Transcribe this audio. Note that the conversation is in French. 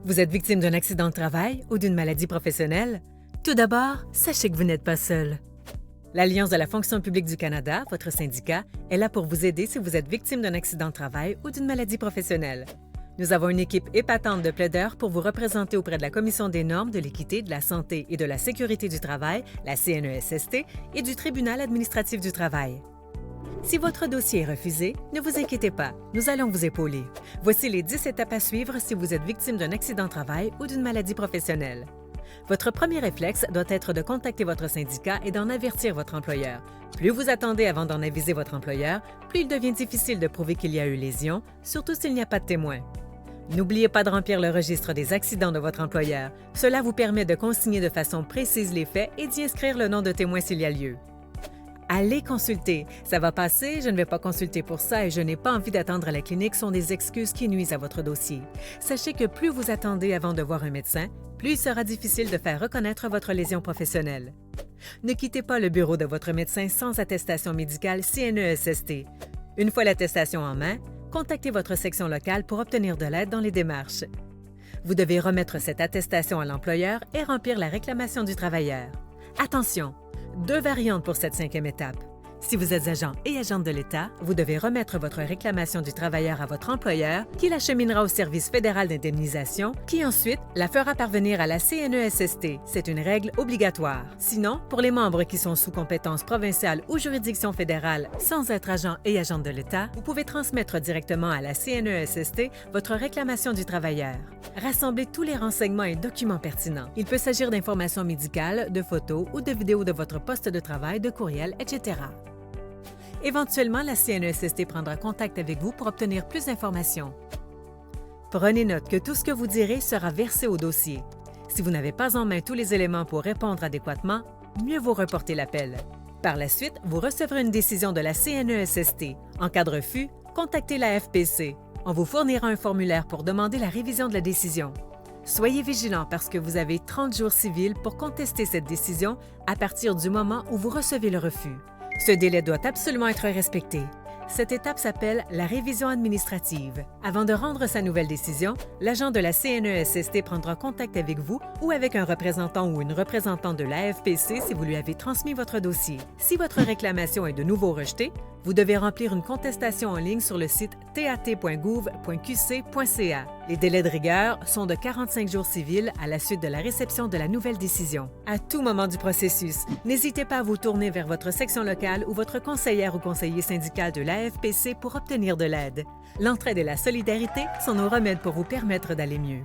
Vous êtes victime d'un accident de travail ou d'une maladie professionnelle? Tout d'abord, sachez que vous n'êtes pas seul. L'Alliance de la fonction publique du Canada, votre syndicat, est là pour vous aider si vous êtes victime d'un accident de travail ou d'une maladie professionnelle. Nous avons une équipe épatante de plaideurs pour vous représenter auprès de la Commission des normes de l'équité, de la santé et de la sécurité du travail, la CNESST, et du Tribunal administratif du travail. Si votre dossier est refusé, ne vous inquiétez pas, nous allons vous épauler. Voici les 10 étapes à suivre si vous êtes victime d'un accident de travail ou d'une maladie professionnelle. Votre premier réflexe doit être de contacter votre syndicat et d'en avertir votre employeur. Plus vous attendez avant d'en aviser votre employeur, plus il devient difficile de prouver qu'il y a eu lésion, surtout s'il n'y a pas de témoin. N'oubliez pas de remplir le registre des accidents de votre employeur. Cela vous permet de consigner de façon précise les faits et d'y inscrire le nom de témoin s'il y a lieu. Allez consulter. Ça va passer, je ne vais pas consulter pour ça et je n'ai pas envie d'attendre à la clinique sont des excuses qui nuisent à votre dossier. Sachez que plus vous attendez avant de voir un médecin, plus il sera difficile de faire reconnaître votre lésion professionnelle. Ne quittez pas le bureau de votre médecin sans attestation médicale CNESST. Une fois l'attestation en main, contactez votre section locale pour obtenir de l'aide dans les démarches. Vous devez remettre cette attestation à l'employeur et remplir la réclamation du travailleur. Attention! 2 variantes pour cette 5e étape. Si vous êtes agent et agente de l'État, vous devez remettre votre réclamation du travailleur à votre employeur qui l'acheminera au Service fédéral d'indemnisation qui ensuite la fera parvenir à la CNESST. C'est une règle obligatoire. Sinon, pour les membres qui sont sous compétence provinciale ou juridiction fédérale sans être agent et agente de l'État, vous pouvez transmettre directement à la CNESST votre réclamation du travailleur. Rassemblez tous les renseignements et documents pertinents. Il peut s'agir d'informations médicales, de photos ou de vidéos de votre poste de travail, de courriel, etc. Éventuellement, la CNESST prendra contact avec vous pour obtenir plus d'informations. Prenez note que tout ce que vous direz sera versé au dossier. Si vous n'avez pas en main tous les éléments pour répondre adéquatement, mieux vaut reporter l'appel. Par la suite, vous recevrez une décision de la CNESST. En cas de refus, contactez la FPC. On vous fournira un formulaire pour demander la révision de la décision. Soyez vigilants parce que vous avez 30 jours civils pour contester cette décision à partir du moment où vous recevez le refus. Ce délai doit absolument être respecté. Cette étape s'appelle la révision administrative. Avant de rendre sa nouvelle décision, l'agent de la CNESST prendra contact avec vous ou avec un représentant ou une représentante de l'AFPC si vous lui avez transmis votre dossier. Si votre réclamation est de nouveau rejetée, vous devez remplir une contestation en ligne sur le site tat.gouv.qc.ca. Les délais de rigueur sont de 45 jours civils à la suite de la réception de la nouvelle décision. À tout moment du processus, n'hésitez pas à vous tourner vers votre section locale ou votre conseillère ou conseiller syndical de l'AFPC pour obtenir de l'aide. L'entraide et la solidarité sont nos remèdes pour vous permettre d'aller mieux.